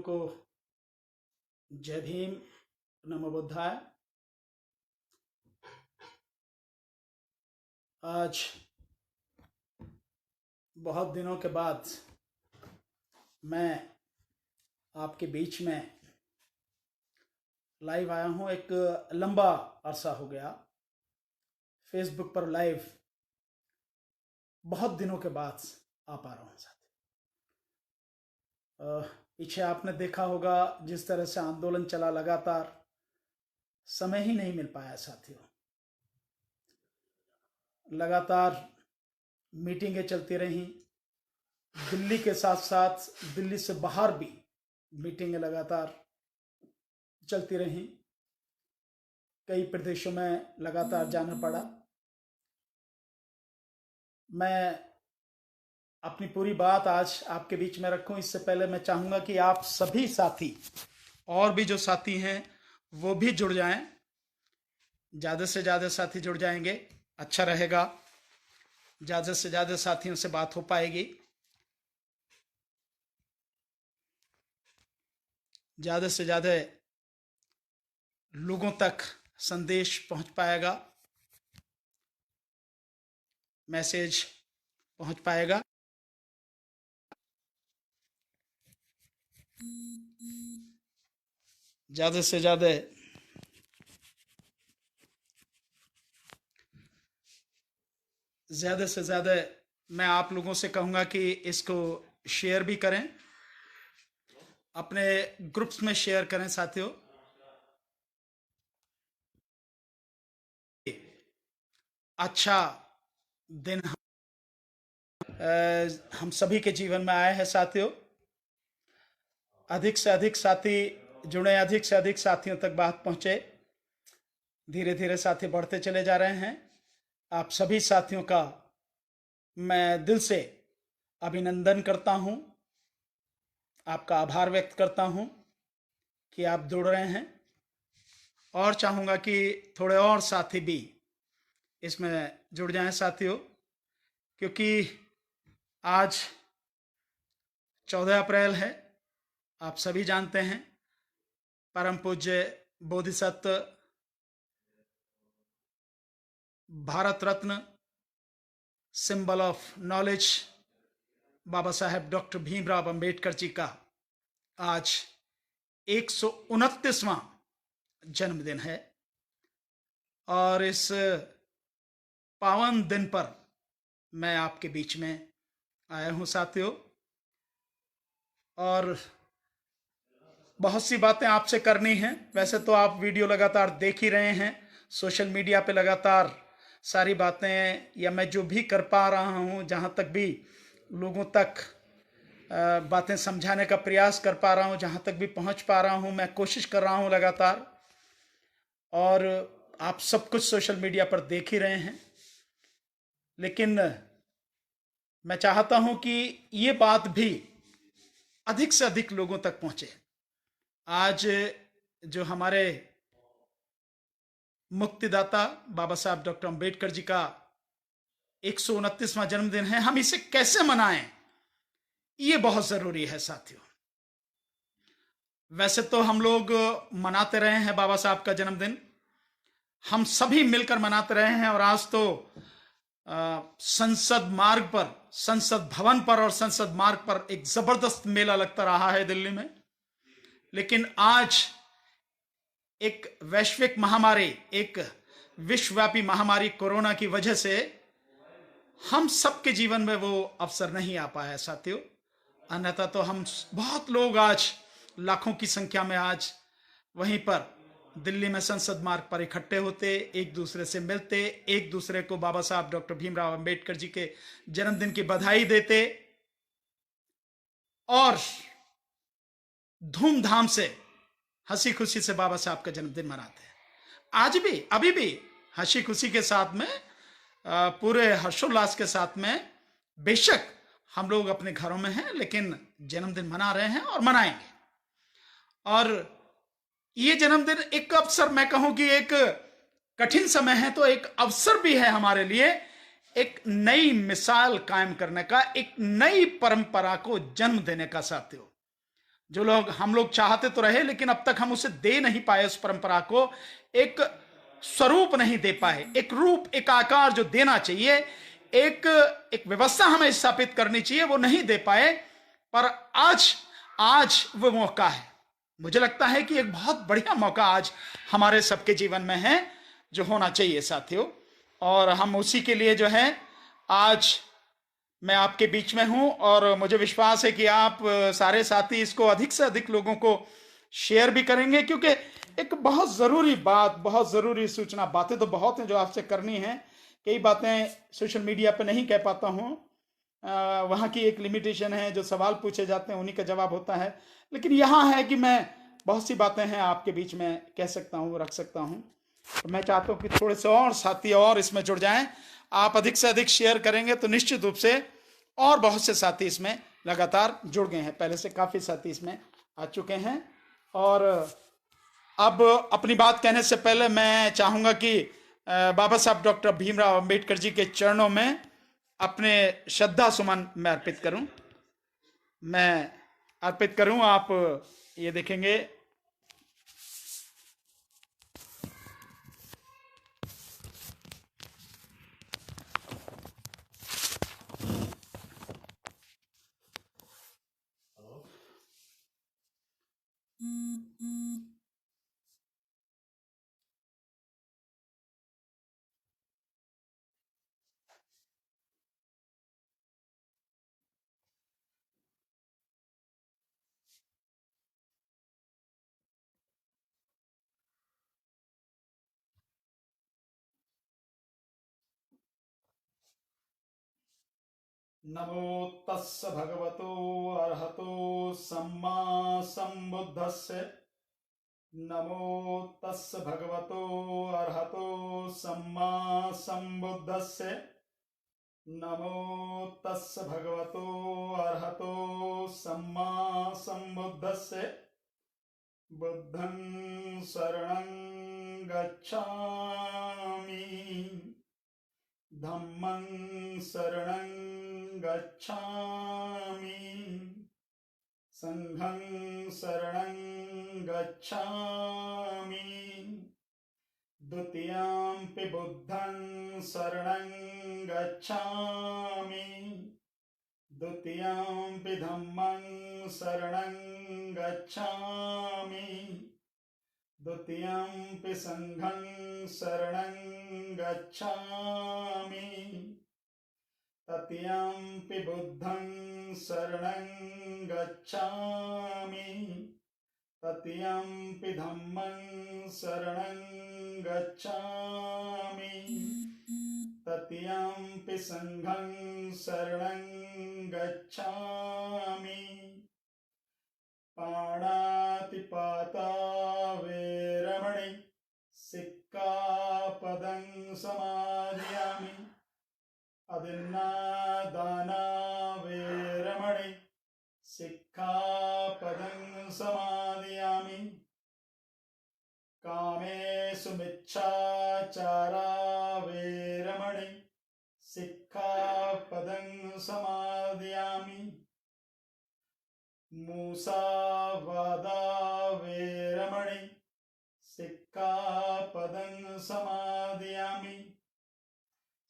को जय भीम, नमो बुद्धाय। आज बहुत दिनों के बाद मैं आपके बीच में लाइव आया हूँ। एक लंबा अरसा हो गया फेसबुक पर लाइव बहुत दिनों के बाद आ पा रहा हूँ साथी। पीछे आपने देखा होगा जिस तरह से आंदोलन चला, लगातार समय ही नहीं मिल पाया साथियों। लगातार मीटिंगें चलती रहीं, दिल्ली के साथ साथ दिल्ली से बाहर भी मीटिंगें लगातार चलती रहीं। कई प्रदेशों में लगातार जाना पड़ा। मैं अपनी पूरी बात आज आपके बीच में रखूं, इससे पहले मैं चाहूँगा कि आप सभी साथी और भी जो साथी हैं वो भी जुड़ जाएं। ज़्यादा से ज़्यादा साथी जुड़ जाएंगे अच्छा रहेगा, ज़्यादा से ज़्यादा साथियों से बात हो पाएगी, ज़्यादा से ज़्यादा लोगों तक संदेश पहुंच पाएगा, मैसेज पहुंच पाएगा। ज़्यादा से ज़्यादा मैं आप लोगों से कहूँगा कि इसको शेयर भी करें, अपने ग्रुप्स में शेयर करें साथियों। अच्छा दिन हम सभी के जीवन में आया है साथियों। अधिक से अधिक साथी जुड़े, अधिक से अधिक साथियों तक बात पहुंचे। धीरे धीरे साथी बढ़ते चले जा रहे हैं। आप सभी साथियों का मैं दिल से अभिनंदन करता हूं, आपका आभार व्यक्त करता हूं कि आप जुड़ रहे हैं, और चाहूँगा कि थोड़े और साथी भी इसमें जुड़ जाएं साथियों, क्योंकि आज 14 अप्रैल है। आप सभी जानते हैं परम पूज्य Bodhisattva, Bharat Ratna, symbol of knowledge Baba Saheb doctor Bhimrao Ambedkar ji का आज 129वां जन्मदिन है। और इस पावन दिन पर मैं आपके बीच में आया हूं साथियों, और बहुत सी बातें आपसे करनी हैं। वैसे तो आप वीडियो लगातार देख ही रहे हैं, सोशल मीडिया पे लगातार सारी बातें, या मैं जो भी कर पा रहा हूं, जहां तक भी लोगों तक बातें समझाने का प्रयास कर पा रहा हूं, जहां तक भी पहुंच पा रहा हूं, मैं कोशिश कर रहा हूं लगातार। और आप सब कुछ सोशल मीडिया पर देख ही रहे हैं, लेकिन मैं चाहता हूं कि ये बात भी अधिक से अधिक लोगों तक पहुंचे। आज जो हमारे मुक्तिदाता बाबा साहब डॉक्टर अंबेडकर जी का 129वां जन्मदिन है, हम इसे कैसे मनाएं, ये बहुत जरूरी है साथियों। वैसे तो हम लोग मनाते रहे हैं बाबा साहब का जन्मदिन, हम सभी मिलकर मनाते रहे हैं। और आज तो संसद मार्ग पर, संसद भवन पर और संसद मार्ग पर एक जबरदस्त मेला लगता रहा है दिल्ली में। लेकिन आज एक वैश्विक महामारी, एक विश्वव्यापी महामारी कोरोना की वजह से हम सबके जीवन में वो अवसर नहीं आ पाया साथियों। अन्यथा तो हम बहुत लोग आज लाखों की संख्या में आज वहीं पर दिल्ली में संसद मार्ग पर इकट्ठे होते, एक दूसरे से मिलते, एक दूसरे को बाबा साहब डॉक्टर भीमराव अंबेडकर जी के जन्मदिन की बधाई देते और धूमधाम से हंसी खुशी से बाबा साहब का जन्मदिन मनाते हैं। आज भी, अभी भी हंसी खुशी के साथ में, पूरे हर्षोल्लास के साथ में, बेशक हम लोग अपने घरों में हैं, लेकिन जन्मदिन मना रहे हैं और मनाएंगे। और ये जन्मदिन एक अवसर, मैं कहूं कि एक कठिन समय है तो एक अवसर भी है हमारे लिए, एक नई मिसाल कायम करने का, एक नई परंपरा को जन्म देने का साथियों। जो लोग हम लोग चाहते तो रहे, लेकिन अब तक हम उसे दे नहीं पाए, उस परंपरा को एक स्वरूप नहीं दे पाए, एक रूप, एक आकार जो देना चाहिए, एक एक व्यवस्था हमें स्थापित करनी चाहिए, वो नहीं दे पाए। पर आज आज वो मौका है। मुझे लगता है कि एक बहुत बढ़िया मौका आज हमारे सबके जीवन में है, जो होना चाहिए साथियों। और हम उसी के लिए जो है आज मैं आपके बीच में हूं, और मुझे विश्वास है कि आप सारे साथी इसको अधिक से अधिक लोगों को शेयर भी करेंगे, क्योंकि एक बहुत जरूरी बात, बहुत जरूरी सूचना, बातें तो बहुत हैं जो आपसे करनी है, कई बातें सोशल मीडिया पे नहीं कह पाता हूं, वहाँ की एक लिमिटेशन है, जो सवाल पूछे जाते हैं उन्हीं का जवाब होता है। लेकिन यहाँ है कि मैं बहुत सी बातें हैं आपके बीच में कह सकता हूँ, रख सकता हूँ। तो मैं चाहता हूँ कि थोड़े से और साथी और इसमें जुड़ जाएं। आप अधिक से अधिक शेयर करेंगे तो निश्चित रूप से और बहुत से साथी इसमें लगातार जुड़ गए हैं, पहले से काफ़ी साथी इसमें आ चुके हैं। और अब अपनी बात कहने से पहले मैं चाहूँगा कि बाबा साहब डॉक्टर भीमराव अंबेडकर जी के चरणों में अपने श्रद्धा सुमन मैं अर्पित करूं। आप ये देखेंगे, नमो तस्स भगवतो अर्हतो सम्मा सम्बुद्धस्य। नमो तस्स भगवतो अर्हतो सम्मा सम्बुद्धस्य। नमो तस्स भगवतो अर्हतो सम्मा सम्बुद्धस्य। बुद्धं शरणं गच्छामि, धम्मं शरणं गच्छामि, संघं शरणं गच्छामि, द्वितीयंपि बुद्धं शरणं गच्छामि, द्वितीयंपि धम्मं शरणं गच्छामि, द्वितीयंपि संघं शरणं गच्छामि, तृतीयंपि बुद्धं शरणं गच्छामि, तृतीयंपि धम्मं शरणं गच्छामि, तृतीयंपि संघं शरणं गच्छामि। पाणातिपाता वेरमणि सिक्खापदं समादयामि। अदिन्नादाना वेरमणि सिक्खापदं समादयामि। कामेषु मिच्छाचारा वेरमणि सिक्खापदं समादयामि। मूसावादा वेरमणि सिक्खापदं समादयामि।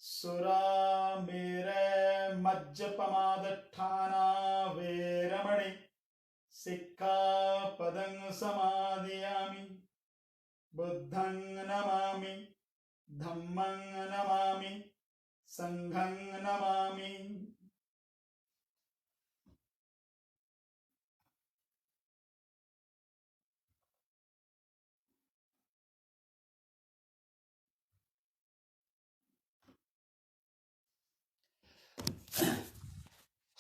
सुरामेरय मज्जपमादट्ठाना वेरमणि सिक्खापदं समादयामि। बुद्धं नमामि, धम्मं नमामि, संघं नमामि।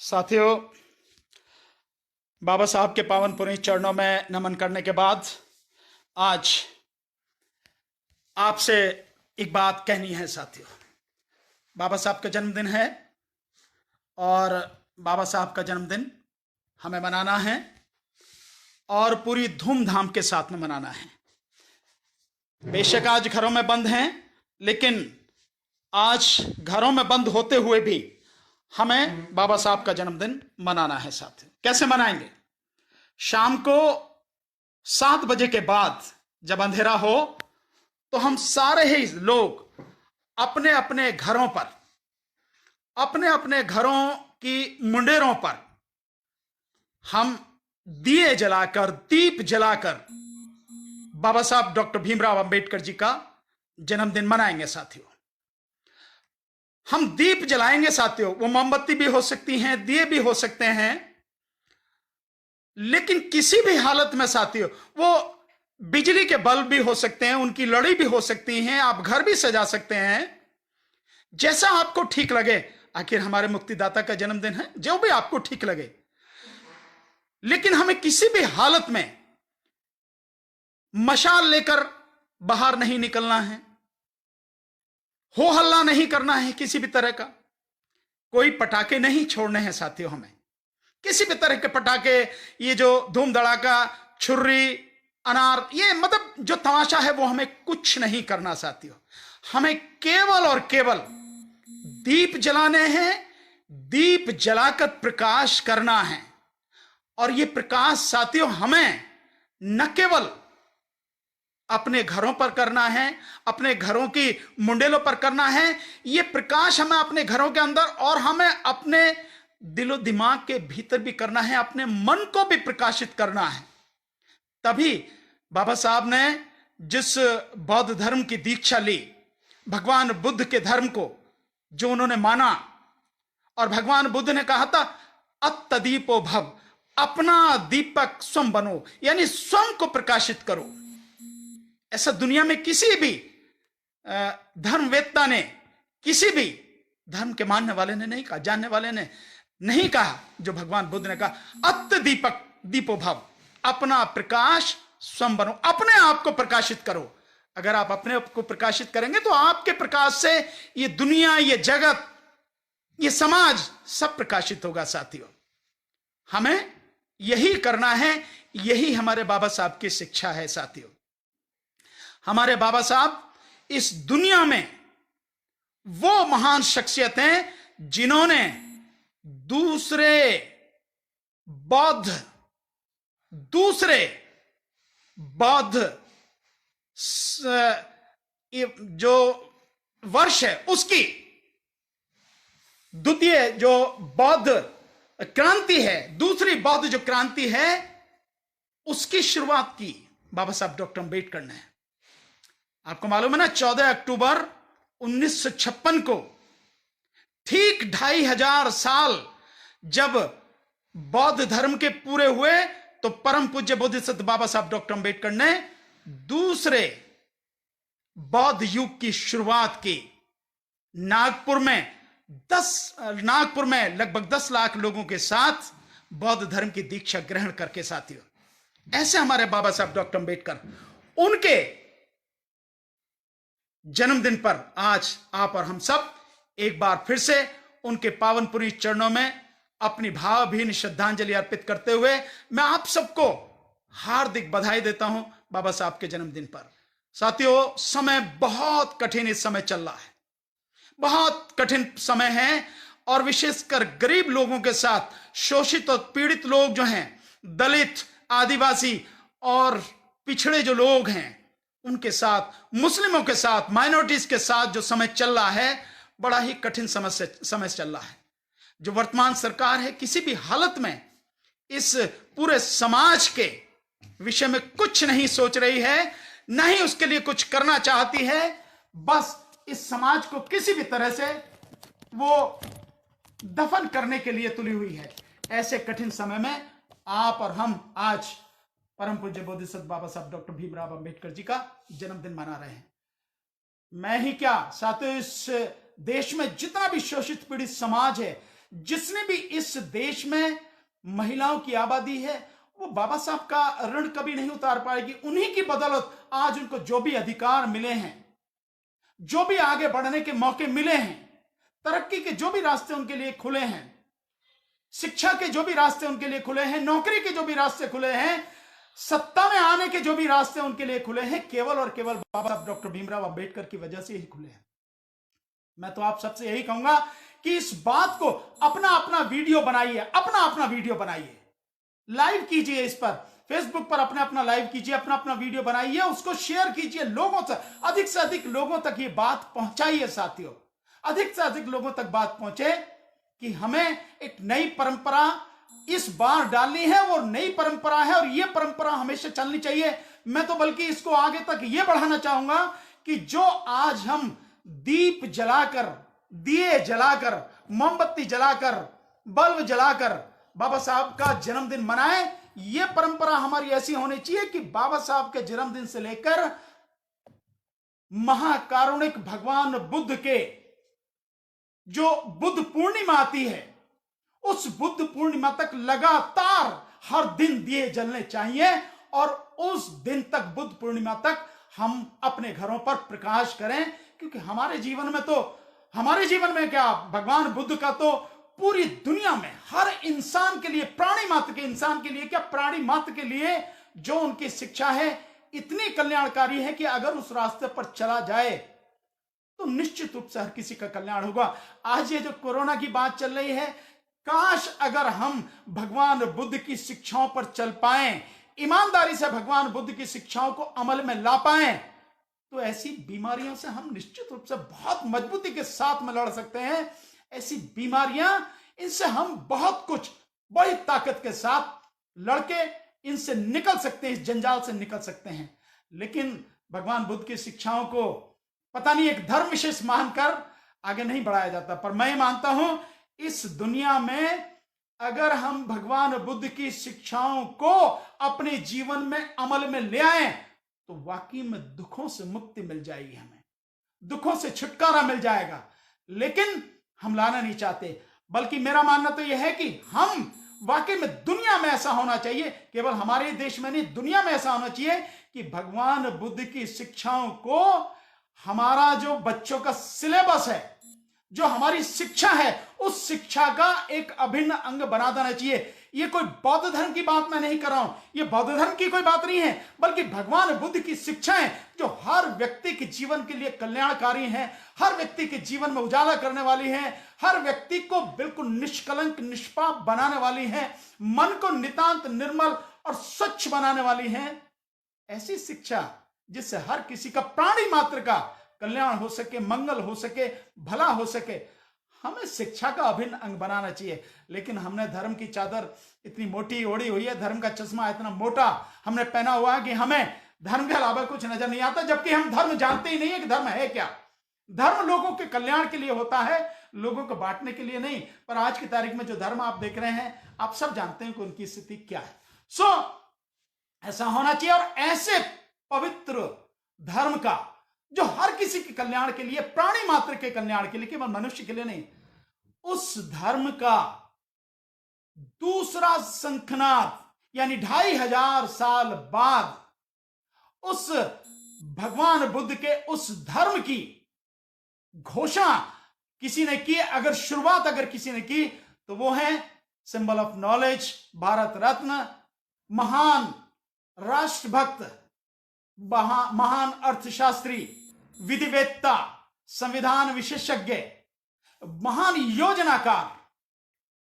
साथियों, बाबा साहब के पावन पुनीत चरणों में नमन करने के बाद आज आपसे एक बात कहनी है साथियों। बाबा साहब का जन्मदिन है और बाबा साहब का जन्मदिन हमें मनाना है और पूरी धूमधाम के साथ में मनाना है। बेशक आज घरों में बंद हैं, लेकिन आज घरों में बंद होते हुए भी हमें बाबा साहब का जन्मदिन मनाना है साथियों। कैसे मनाएंगे? शाम को 7 बजे के बाद जब अंधेरा हो तो हम सारे ही लोग अपने अपने घरों पर, अपने अपने घरों की मुंडेरों पर हम दिए जलाकर, दीप जलाकर बाबा साहब डॉक्टर भीमराव अंबेडकर जी का जन्मदिन मनाएंगे साथियों। हम दीप जलाएंगे साथियों, वो मोमबत्ती भी हो सकती हैं, दिए भी हो सकते हैं, लेकिन किसी भी हालत में साथियों वो बिजली के बल्ब भी हो सकते हैं, उनकी लड़ी भी हो सकती हैं, आप घर भी सजा सकते हैं, जैसा आपको ठीक लगे। आखिर हमारे मुक्तिदाता का जन्मदिन है, जो भी आपको ठीक लगे, लेकिन हमें किसी भी हालत में मशाल लेकर बाहर नहीं निकलना है, हो हल्ला नहीं करना है किसी भी तरह का, कोई पटाखे नहीं छोड़ने हैं साथियों। हमें किसी भी तरह के पटाखे, ये जो धूम धड़ाका, छुर्री, अनार, ये मतलब जो तमाशा है वो हमें कुछ नहीं करना साथियों। हमें केवल और केवल दीप जलाने हैं, दीप जलाकर प्रकाश करना है। और ये प्रकाश साथियों हमें न केवल अपने घरों पर करना है, अपने घरों की मुंडेलों पर करना है, ये प्रकाश हमें अपने घरों के अंदर और हमें अपने दिलो दिमाग के भीतर भी करना है, अपने मन को भी प्रकाशित करना है। तभी बाबा साहब ने जिस बौद्ध धर्म की दीक्षा ली, भगवान बुद्ध के धर्म को जो उन्होंने माना, और भगवान बुद्ध ने कहा था अत्तदीपो भव, अपना दीपक स्वयं बनो, यानी स्वयं को प्रकाशित करो। ऐसा दुनिया में किसी भी धर्मवेत्ता ने, किसी भी धर्म के मानने वाले ने नहीं कहा, जानने वाले ने नहीं कहा जो भगवान बुद्ध ने कहा। अत्त दीपक दीपो भव, अपना प्रकाश स्वयं बनो, अपने आप को प्रकाशित करो। अगर आप अपने आप को प्रकाशित करेंगे तो आपके प्रकाश से ये दुनिया, ये जगत, ये समाज सब प्रकाशित होगा साथियों। हमें यही करना है, यही हमारे बाबा साहब की शिक्षा है साथियों। हमारे बाबा साहब इस दुनिया में वो महान शख्सियत हैं जिन्होंने दूसरे बौद्ध जो वर्ष है उसकी द्वितीय जो बौद्ध क्रांति है, दूसरी बौद्ध जो क्रांति है उसकी शुरुआत की बाबा साहब डॉक्टर अंबेडकर ने। आपको मालूम है ना, 14 अक्टूबर 1956 को, ठीक 2500 साल जब बौद्ध धर्म के पूरे हुए, तो परम पूज्य बोधिसत्व बाबा साहब डॉक्टर अंबेडकर ने दूसरे बौद्ध युग की शुरुआत की। नागपुर में लगभग 10 लाख लोगों के साथ बौद्ध धर्म की दीक्षा ग्रहण करके साथियों, ऐसे हमारे बाबा साहब डॉक्टर अंबेडकर, उनके जन्मदिन पर आज आप और हम सब एक बार फिर से उनके पावनपुरी चरणों में अपनी भावभीनी श्रद्धांजलि अर्पित करते हुए मैं आप सबको हार्दिक बधाई देता हूं बाबा साहब के जन्मदिन पर। साथियों, समय बहुत कठिन इस समय चल रहा है, बहुत कठिन समय है, और विशेषकर गरीब लोगों के साथ शोषित और पीड़ित लोग जो हैं, दलित, आदिवासी और पिछड़े जो लोग हैं, उनके साथ, मुस्लिमों के साथ, माइनॉरिटीज के साथ जो समय चल रहा है, बड़ा ही कठिन समय चल रहा है। जो वर्तमान सरकार है किसी भी हालत में इस पूरे समाज के विषय में कुछ नहीं सोच रही है, न ही उसके लिए कुछ करना चाहती है। बस इस समाज को किसी भी तरह से वो दफन करने के लिए तुली हुई है। ऐसे कठिन समय में आप और हम आज परम पूज्य बोधिसत्व बाबा साहब डॉक्टर भीमराव अंबेडकर जी का जन्मदिन मना रहे हैं। मैं ही क्या साथियों, इस देश में जितना भी शोषित पीड़ित समाज है, जिसने भी इस देश में महिलाओं की आबादी है, वो बाबा साहब का ऋण कभी नहीं उतार पाएगी। उन्हीं की बदौलत आज उनको जो भी अधिकार मिले हैं, जो भी आगे बढ़ने के मौके मिले हैं, तरक्की के जो भी रास्ते उनके लिए खुले हैं, शिक्षा के जो भी रास्ते उनके लिए खुले हैं, नौकरी के जो भी रास्ते खुले हैं, सत्ता में आने के जो भी रास्ते उनके लिए खुले हैं, केवल और केवल बाबा साहब डॉक्टर भीमराव अंबेडकर की वजह से ही खुले हैं। मैं तो आप सबसे यही कहूंगा कि इस बात को अपना अपना वीडियो बनाइए, अपना अपना वीडियो बनाइए, लाइव कीजिए, इस पर फेसबुक पर अपना अपना लाइव कीजिए, अपना अपना वीडियो बनाइए, उसको शेयर कीजिए, लोगों तक, अधिक से अधिक लोगों तक ये बात पहुंचाइए साथियों, अधिक से अधिक लोगों तक बात पहुंचे कि हमें एक नई परंपरा इस बार डालनी है, वो नई परंपरा है और ये परंपरा हमेशा चलनी चाहिए। मैं तो बल्कि इसको आगे तक ये बढ़ाना चाहूंगा कि जो आज हम दीप जलाकर, दिए जलाकर, मोमबत्ती जलाकर, बल्ब जलाकर बाबा साहब का जन्मदिन मनाएं, ये परंपरा हमारी ऐसी होनी चाहिए कि बाबा साहब के जन्मदिन से लेकर महाकारुणिक भगवान बुद्ध के जो बुद्ध पूर्णिमा आती है, उस बुद्ध पूर्णिमा तक लगातार हर दिन दिए जलने चाहिए और उस दिन तक, बुद्ध पूर्णिमा तक हम अपने घरों पर प्रकाश करें, क्योंकि हमारे जीवन में क्या, भगवान बुद्ध का तो पूरी दुनिया में हर इंसान के लिए, प्राणी मात्र के इंसान के लिए क्या, प्राणी मात्र के लिए जो उनकी शिक्षा है इतनी कल्याणकारी है कि अगर उस रास्ते पर चला जाए तो निश्चित रूप से हर किसी का कल्याण होगा। आज ये जो कोरोना की बात चल रही है, काश अगर हम भगवान बुद्ध की शिक्षाओं पर चल पाएं, ईमानदारी से भगवान बुद्ध की शिक्षाओं को अमल में ला पाएं, तो ऐसी बीमारियों से हम निश्चित रूप से बहुत मजबूती के साथ में लड़ सकते हैं। ऐसी बीमारियां, इनसे हम बहुत कुछ बड़ी ताकत के साथ लड़के इनसे निकल सकते हैं, इस जंजाल से निकल सकते हैं। लेकिन भगवान बुद्ध की शिक्षाओं को पता नहीं एक धर्म विशेष मानकर आगे नहीं बढ़ाया जाता, पर मैं मानता हूं इस दुनिया में अगर हम भगवान बुद्ध की शिक्षाओं को अपने जीवन में अमल में ले आए तो वाकई में दुखों से मुक्ति मिल जाएगी, हमें दुखों से छुटकारा मिल जाएगा। लेकिन हम लाना नहीं चाहते, बल्कि मेरा मानना तो यह है कि हम वाकई में, दुनिया में ऐसा होना चाहिए, केवल हमारे देश में नहीं, दुनिया में ऐसा होना चाहिए कि भगवान बुद्ध की शिक्षाओं को हमारा जो बच्चों का सिलेबस है, जो हमारी शिक्षा है, उस शिक्षा का एक अभिन्न अंग बना देना चाहिए। ये कोई बौद्ध धर्म की बात मैं नहीं कर रहा हूं, ये बौद्ध धर्म की कोई बात नहीं है, बल्कि भगवान बुद्ध की शिक्षाएं जो हर व्यक्ति के जीवन के लिए कल्याणकारी हैं, हर व्यक्ति के जीवन में उजाला करने वाली हैं, हर व्यक्ति को बिल्कुल निष्कलंक, निष्पाप बनाने वाली हैं, मन को नितांत निर्मल और स्वच्छ बनाने वाली हैं। ऐसी शिक्षा जिससे हर किसी का, प्राणी मात्र का कल्याण हो सके, मंगल हो सके, भला हो सके, हमें शिक्षा का अभिन्न अंग बनाना चाहिए। लेकिन हमने धर्म की चादर इतनी मोटी ओढ़ी हुई है, धर्म का चश्मा इतना मोटा हमने पहना हुआ है कि हमें धर्म के अलावा कुछ नजर नहीं आता, जबकि हम धर्म जानते ही नहीं है कि धर्म है क्या। धर्म लोगों के कल्याण के लिए होता है, लोगों को बांटने के लिए नहीं। पर आज की तारीख में जो धर्म आप देख रहे हैं, आप सब जानते हैं कि उनकी स्थिति क्या है। ऐसा होना चाहिए, और ऐसे पवित्र धर्म का जो हर किसी के कल्याण के लिए, प्राणी मात्र के कल्याण के लिए, केवल मनुष्य के लिए नहीं, उस धर्म का दूसरा शंखनाद, यानी 2500 साल बाद उस भगवान बुद्ध के उस धर्म की घोषणा किसी ने की, अगर शुरुआत अगर किसी ने की, तो वो है symbol of knowledge, Bharat Ratna, महान राष्ट्रभक्त, महान अर्थशास्त्री, विधिवेत्ता, संविधान विशेषज्ञ, महान योजनाकार,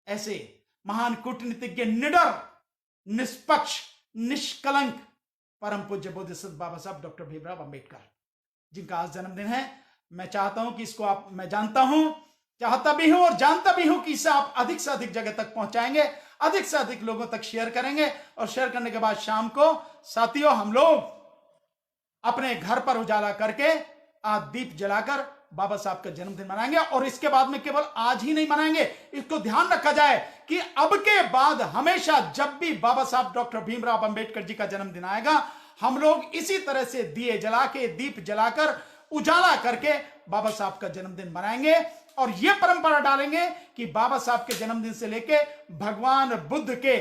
ऐसे महान कूटनीतिज्ञ, निडर, निष्पक्ष, निष्कलंक परम पूज्य बोधिसत्व बाबा साहब डॉक्टर भीमराव अंबेडकर, जिनका आज जन्मदिन है। मैं चाहता हूं कि इसको आप, मैं जानता हूं, चाहता भी हूं और जानता भी हूं कि इसे आप अधिक से अधिक जगह तक पहुंचाएंगे, अधिक से अधिक लोगों तक शेयर करेंगे। और शेयर करने के बाद शाम को साथियों हम लोग अपने घर पर उजाला करके आज दीप जलाकर बाबा साहब का जन्मदिन मनाएंगे। और इसके बाद में केवल आज ही नहीं मनाएंगे, इसको ध्यान रखा जाए कि अब के बाद हमेशा जब भी बाबा साहब डॉक्टर भीमराव अंबेडकर जी का जन्मदिन आएगा, हम लोग इसी तरह से दिए जला के, दीप जलाकर, उजाला करके बाबा साहब का जन्मदिन मनाएंगे। और यह परंपरा डालेंगे कि बाबा साहब के जन्मदिन से लेके भगवान बुद्ध के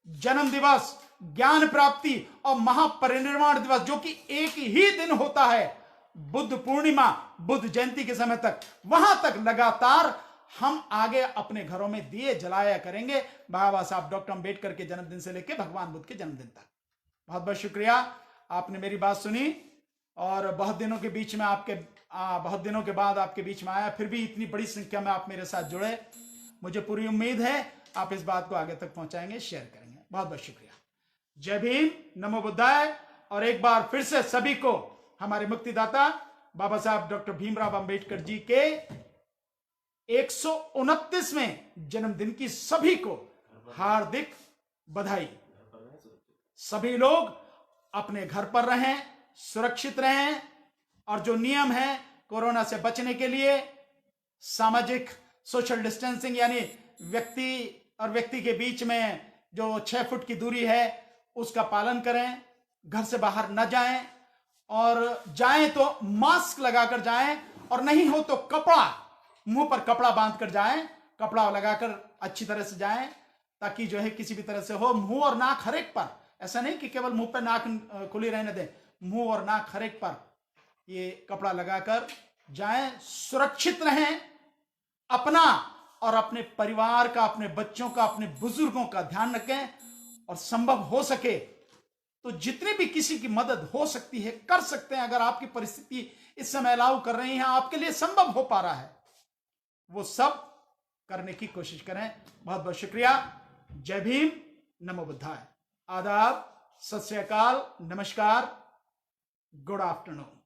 जन्म दिवस, ज्ञान प्राप्ति और महापरिनिर्वाण दिवस, जो कि एक ही दिन होता है, बुद्ध पूर्णिमा, बुद्ध जयंती के समय तक, वहां तक लगातार हम आगे अपने घरों में दिए जलाया करेंगे, बाबा साहब डॉक्टर अंबेडकर के जन्मदिन से लेकर भगवान बुद्ध के जन्मदिन तक। बहुत बहुत शुक्रिया, आपने मेरी बात सुनी और बहुत दिनों के बीच में बहुत दिनों के बाद आपके बीच में आया, फिर भी इतनी बड़ी संख्या में आप मेरे साथ जुड़े। मुझे पूरी उम्मीद है आप इस बात को आगे तक पहुंचाएंगे, शेयर करेंगे। बहुत बहुत शुक्रिया। जय भीम, नमो बुद्धाय। और एक बार फिर से सभी को हमारे मुक्तिदाता बाबा साहब डॉक्टर भीमराव अंबेडकर जी के 129वें जन्मदिन की सभी को हार्दिक बधाई। सभी लोग अपने घर पर रहें, सुरक्षित रहें, और जो नियम है कोरोना से बचने के लिए, सामाजिक सोशल डिस्टेंसिंग यानी व्यक्ति और व्यक्ति के बीच में जो 6 फुट की दूरी है उसका पालन करें, घर से बाहर न जाएं, और जाएं तो मास्क लगाकर जाएं, और नहीं हो तो कपड़ा, मुंह पर कपड़ा बांध कर जाएं, कपड़ा लगाकर अच्छी तरह से जाएं, ताकि जो है किसी भी तरह से हो, मुंह और नाक हर एक पर, ऐसा नहीं कि केवल मुंह पर नाक खुली रहने दें, मुंह और नाक हर एक पर ये कपड़ा लगाकर जाएं, सुरक्षित रहें, अपना और अपने परिवार का, अपने बच्चों का, अपने बुजुर्गों का ध्यान रखें, और संभव हो सके तो जितने भी किसी की मदद हो सकती है कर सकते हैं। अगर आपकी परिस्थिति इस समय अलाउ कर रही है, आपके लिए संभव हो पा रहा है, वो सब करने की कोशिश करें। बहुत बहुत शुक्रिया। जय भीम, नमो बुद्धाय। आदाब, सत श्री अकाल, नमस्कार, गुड आफ्टरनून।